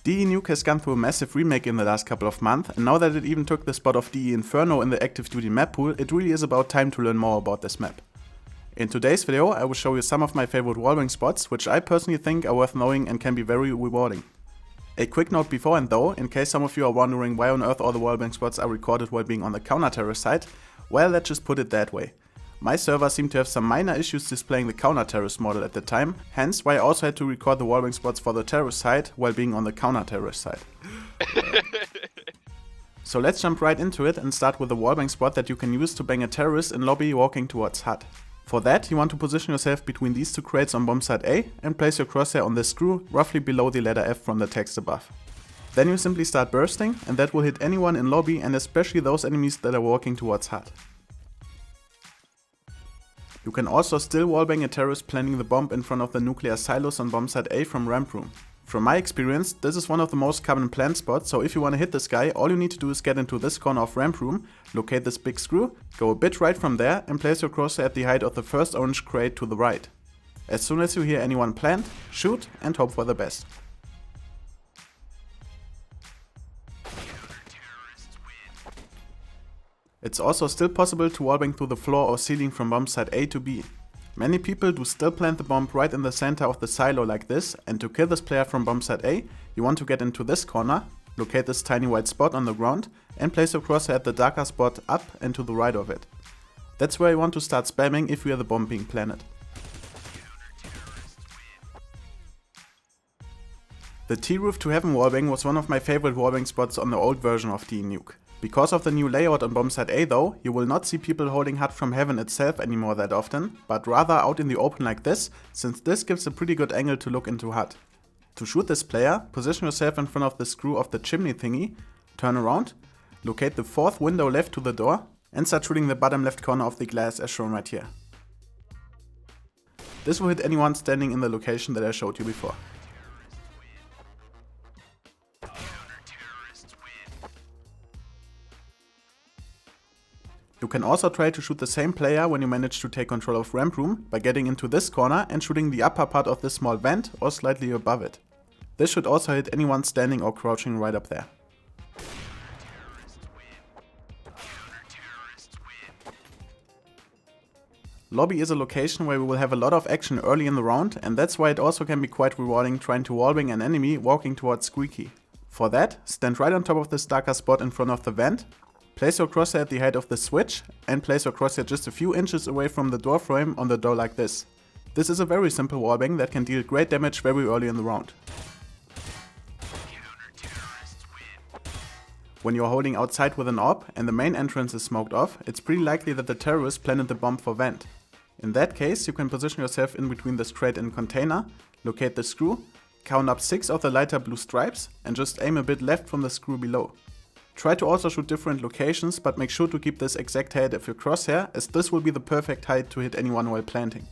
DE Nuke has gone through a massive remake in the last couple of months, and now that it even took the spot of DE Inferno in the active duty map pool, it really is about time to learn more about this map. In today's video I will show you some of my favorite wallbang spots, which I personally think are worth knowing and can be very rewarding. A quick note beforehand though, in case some of you are wondering why on earth all the wallbang spots are recorded while being on the counter-terrorist side, well, let's just put it that way. My server seemed to have some minor issues displaying the counter-terrorist model at the time, hence why I also had to record the wallbang spots for the terrorist side while being on the counter-terrorist side. So let's jump right into it and start with the wallbang spot that you can use to bang a terrorist in lobby walking towards hut. For that you want to position yourself between these two crates on bomb site A and place your crosshair on this screw roughly below the letter F from the text above. Then you simply start bursting, and that will hit anyone in lobby and especially those enemies that are walking towards hut. You can also still wallbang a terrorist planting the bomb in front of the nuclear silos on bomb site A from ramp room. From my experience, this is one of the most common plant spots, so if you want to hit this guy, all you need to do is get into this corner of ramp room, locate this big screw, go a bit right from there and place your crosshair at the height of the first orange crate to the right. As soon as you hear anyone plant, shoot and hope for the best. It's also still possible to wallbang through the floor or ceiling from bomb site A to B. Many people do still plant the bomb right in the center of the silo like this, and to kill this player from bomb site A, you want to get into this corner, locate this tiny white spot on the ground, and place your crosshair at the darker spot up and to the right of it. That's where you want to start spamming if you hear the bomb being planted. The T-Roof to Heaven wallbang was one of my favorite wallbang spots on the old version of DE Nuke. Because of the new layout on bomb site A though, you will not see people holding hut from heaven itself anymore that often, but rather out in the open like this, since this gives a pretty good angle to look into hut. To shoot this player, position yourself in front of the screw of the chimney thingy, turn around, locate the fourth window left to the door, and start shooting the bottom left corner of the glass as shown right here. This will hit anyone standing in the location that I showed you before. You can also try to shoot the same player when you manage to take control of ramp room by getting into this corner and shooting the upper part of this small vent or slightly above it. This should also hit anyone standing or crouching right up there. Lobby is a location where we will have a lot of action early in the round, and that's why it also can be quite rewarding trying to wallbang an enemy walking towards Squeaky. For that, stand right on top of this darker spot in front of the vent. Place your crosshair at the height of the switch and place your crosshair just a few inches away from the door frame on the door like this. This is a very simple wallbang that can deal great damage very early in the round. When you are holding outside with an AWP and the main entrance is smoked off, it's pretty likely that the terrorist planted the bomb for vent. In that case, you can position yourself in between this crate and container, locate the screw, count up 6 of the lighter blue stripes and just aim a bit left from the screw below. Try to also shoot different locations, but make sure to keep this exact height of your crosshair, as this will be the perfect height to hit anyone while planting.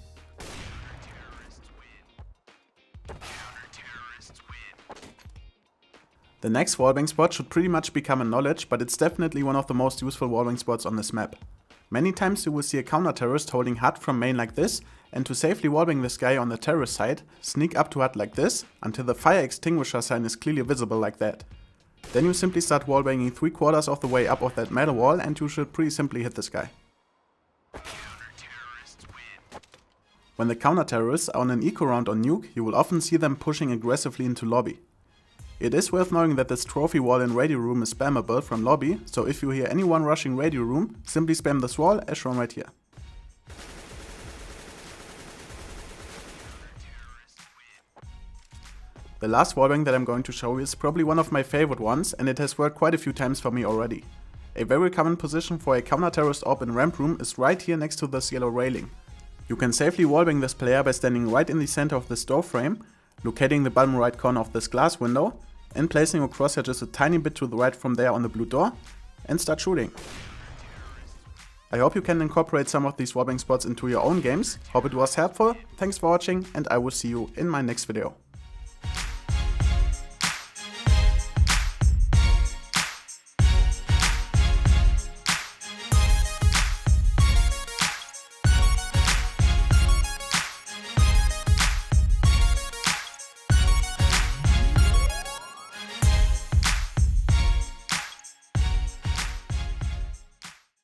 The next wallbang spot should pretty much be common knowledge, but it's definitely one of the most useful wallbang spots on this map. Many times you will see a counter-terrorist holding hut from main like this, and to safely wallbang this guy on the terrorist side, sneak up to hut like this, until the fire extinguisher sign is clearly visible like that. Then you simply start wallbanging 3/4 of the way up of that metal wall and you should pretty simply hit this guy. When the counter-terrorists are on an eco round on Nuke, you will often see them pushing aggressively into lobby. It is worth knowing that this trophy wall in radio room is spammable from lobby, so if you hear anyone rushing radio room, simply spam this wall as shown right here. The last wallbang that I'm going to show you is probably one of my favorite ones, and it has worked quite a few times for me already. A very common position for a counter-terrorist AWP in ramp room is right here next to this yellow railing. You can safely wallbang this player by standing right in the center of this door frame, locating the bottom right corner of this glass window, and placing your crosshair just a tiny bit to the right from there on the blue door, and start shooting. I hope you can incorporate some of these wallbang spots into your own games. Hope it was helpful, thanks for watching, and I will see you in my next video.